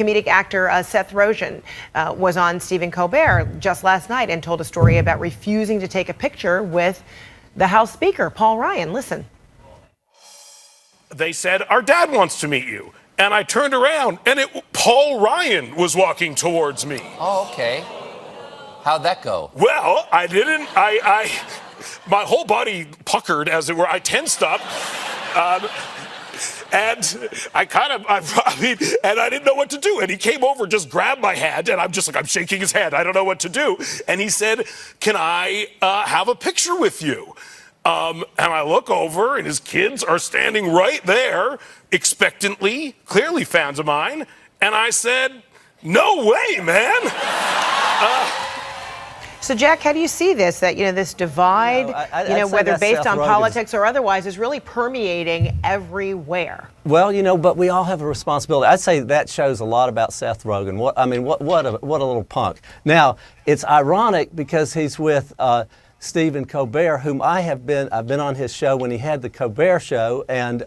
comedic actor Seth Rogan was on Stephen Colbert just last night and told a story about refusing to take a picture with the House Speaker, Paul Ryan. Listen. They said, our dad wants to meet you. And I turned around, and Paul Ryan was walking towards me. Oh, okay. How'd that go? Well, I didn't. My whole body puckered, as it were. I tensed up. And and I didn't know what to do. And he came over, just grabbed my hand, and I'm shaking his hand. I don't know what to do. And he said, can I have a picture with you? And I look over, and his kids are standing right there, expectantly, clearly fans of mine. And I said, no way, man. So, Jack, how do you see this? That, this divide, whether based on politics or otherwise, is really permeating everywhere. Well, but we all have a responsibility. I'd say that shows a lot about Seth Rogan. What a little punk. Now, it's ironic because he's with Stephen Colbert, whom I've been on his show when he had the Colbert Show, and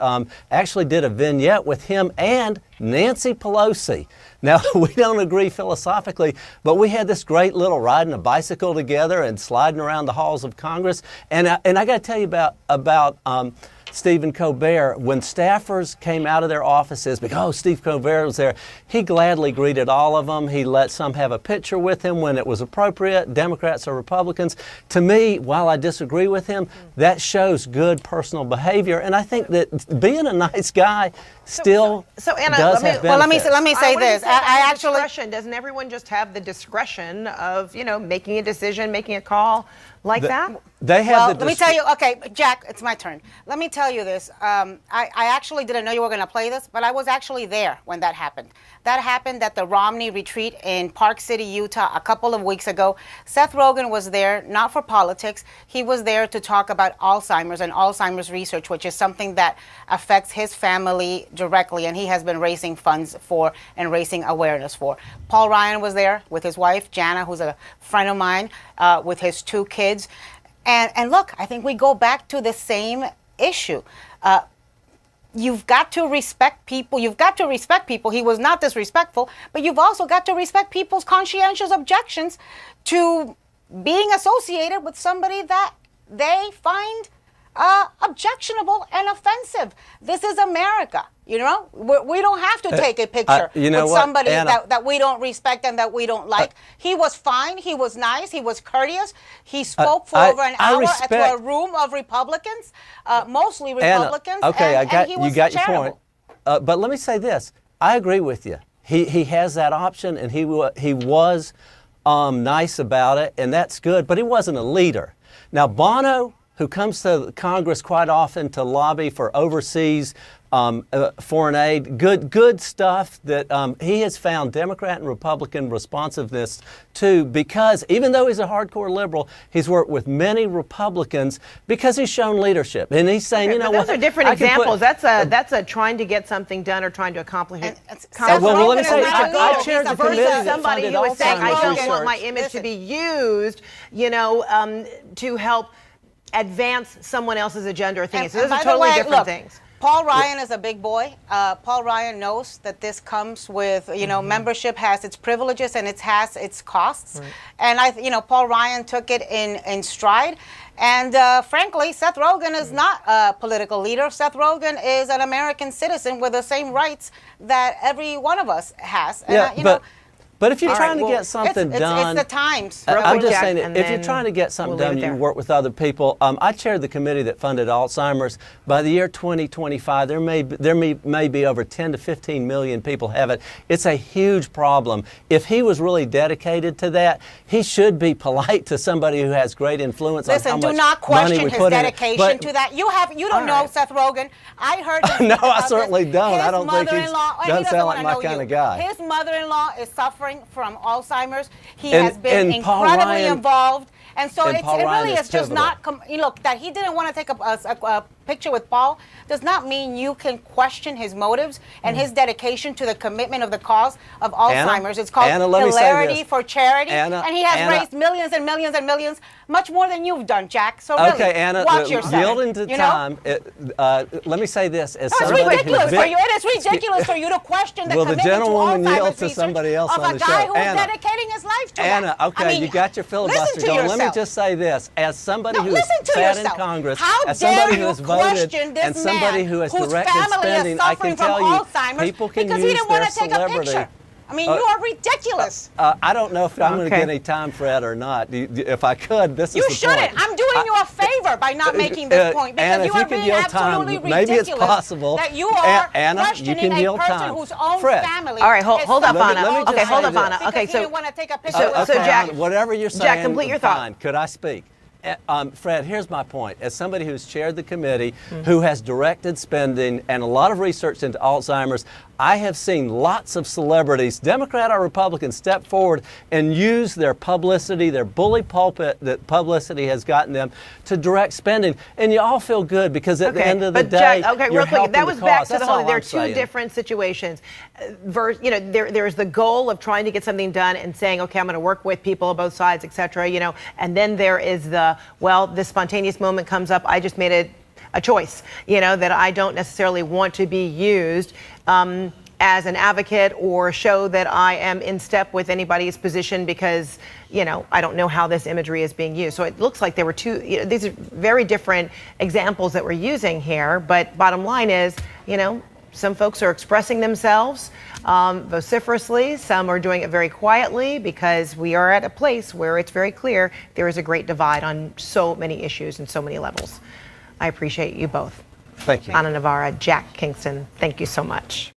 actually did a vignette with him and Nancy Pelosi. Now, we don't agree philosophically, but we had this great little riding a bicycle together and sliding around the halls of Congress. And I got to tell you about Stephen Colbert. When staffers came out of their offices because, Steve Colbert was there, he gladly greeted all of them. He let some have a picture with him when it was appropriate, Democrats or Republicans. To me, while I disagree with him, that shows good personal behavior. And I think that being a nice guy still Anna, does have benefits. Well, let me say this. I actually, doesn't everyone just have the discretion of, making a decision, making a call like that? They have let me tell you, okay, Jack, it's my turn. Let me tell you this. I actually didn't know you were going to play this, but I was actually there when that happened. That happened at the Romney retreat in Park City, Utah, a couple of weeks ago. Seth Rogan was there, not for politics. He was there to talk about Alzheimer's and Alzheimer's research, which is something that affects his family directly, and he has been raising funds for and raising awareness for. Paul Ryan was there with his wife, Jana, who's a friend of mine, with his 2 kids. And look, I think we go back to the same issue. You've got to respect people. You've got to respect people. He was not disrespectful, but you've also got to respect people's conscientious objections to being associated with somebody that they find objectionable and offensive. This is America. We don't have to take a picture with somebody that we don't respect and that we don't like. He was fine. He was nice. He was courteous. He spoke for over an hour to a room of Republicans, mostly Republicans. Anna, okay, and you got your point. But let me say this. I agree with you. He has that option, and he was nice about it, and that's good. But he wasn't a leader. Now, Bono, who comes to Congress quite often to lobby for overseas foreign aid, good stuff that he has found Democrat and Republican responsiveness to, because even though he's a hardcore liberal, he's worked with many Republicans because he's shown leadership. And he's saying, those are different examples. That's a trying to get something done or trying to accomplish it. Well, let me say, I chaired the committee that somebody funded who is saying, I don't Alzheimer's want my image to be used, to help advance someone else's agenda or thing. So those are totally different things. Paul Ryan is a big boy. Paul Ryan knows that this comes with, membership has its privileges and it has its costs. Right. And Paul Ryan took it in stride. And frankly, Seth Rogan is not a political leader. Seth Rogan is an American citizen with the same rights that every one of us has. And, but if you're trying to get something done, it's the times. I'm just saying, if you're trying to get something done, you work with other people. I chaired the committee that funded Alzheimer's. By the year 2025, there may be over 10 to 15 million people have it. It's a huge problem. If he was really dedicated to that, he should be polite to somebody who has great influence. Listen, on how do much not question money we his put dedication to that. You don't know Seth Rogan. I heard. No, I certainly don't. I don't think he doesn't sound like my kind of guy. His mother-in-law is suffering from Alzheimer's. He has been incredibly involved. And so it really is just not, look, that he didn't want to take a picture with Paul does not mean you can question his motives and his dedication to the commitment of the cause of Alzheimer's. It's called hilarity for charity, and he has raised millions and millions and millions, much more than you've done, Jack. So really, okay, Anna, watch yourself. Yielding to time, let me say this: as it's ridiculous for you. It is ridiculous for you to question the commitment to Alzheimer's research of a guy who is dedicating his life to Anna, that. okay, you got your filibuster going. Let me just say this: as somebody who has sat in Congress, as somebody who has voted, and somebody who has directed spending, I can tell you, people can use their celebrity. I mean, you are ridiculous. I don't know if I'm going to get any time, Fred, or not. If I could, this is the point. You shouldn't. I'm doing you a favor by not making this point, because Anna, you are being absolutely ridiculous. Maybe it's possible that you are Anna, questioning a person whose own family. All right, hold up, Anna. Okay, hold up, Anna. Okay, so you want to take a picture. So Jack, whatever you're saying, Jack, complete your thought. Fine. Could I speak? Fred, here's my point. As somebody who's chaired the committee, who has directed spending and a lot of research into Alzheimer's, I have seen lots of celebrities, Democrat or Republican, step forward and use their publicity, their bully pulpit that publicity has gotten them to direct spending. And you all feel good because at the end of the day, Jack, you're real quick, that was back to the whole. There are two saying. different situations. There's the goal of trying to get something done and saying, okay, I'm going to work with people on both sides, et cetera, and then there is this spontaneous moment comes up. I just made a choice, that I don't necessarily want to be used as an advocate or show that I am in step with anybody's position because, I don't know how this imagery is being used. So it looks like there were two, these are very different examples that we're using here. But bottom line is, some folks are expressing themselves vociferously. Some are doing it very quietly because we are at a place where it's very clear there is a great divide on so many issues and so many levels. I appreciate you both. Thank you. Ana Navarra, Jack Kingston, thank you so much.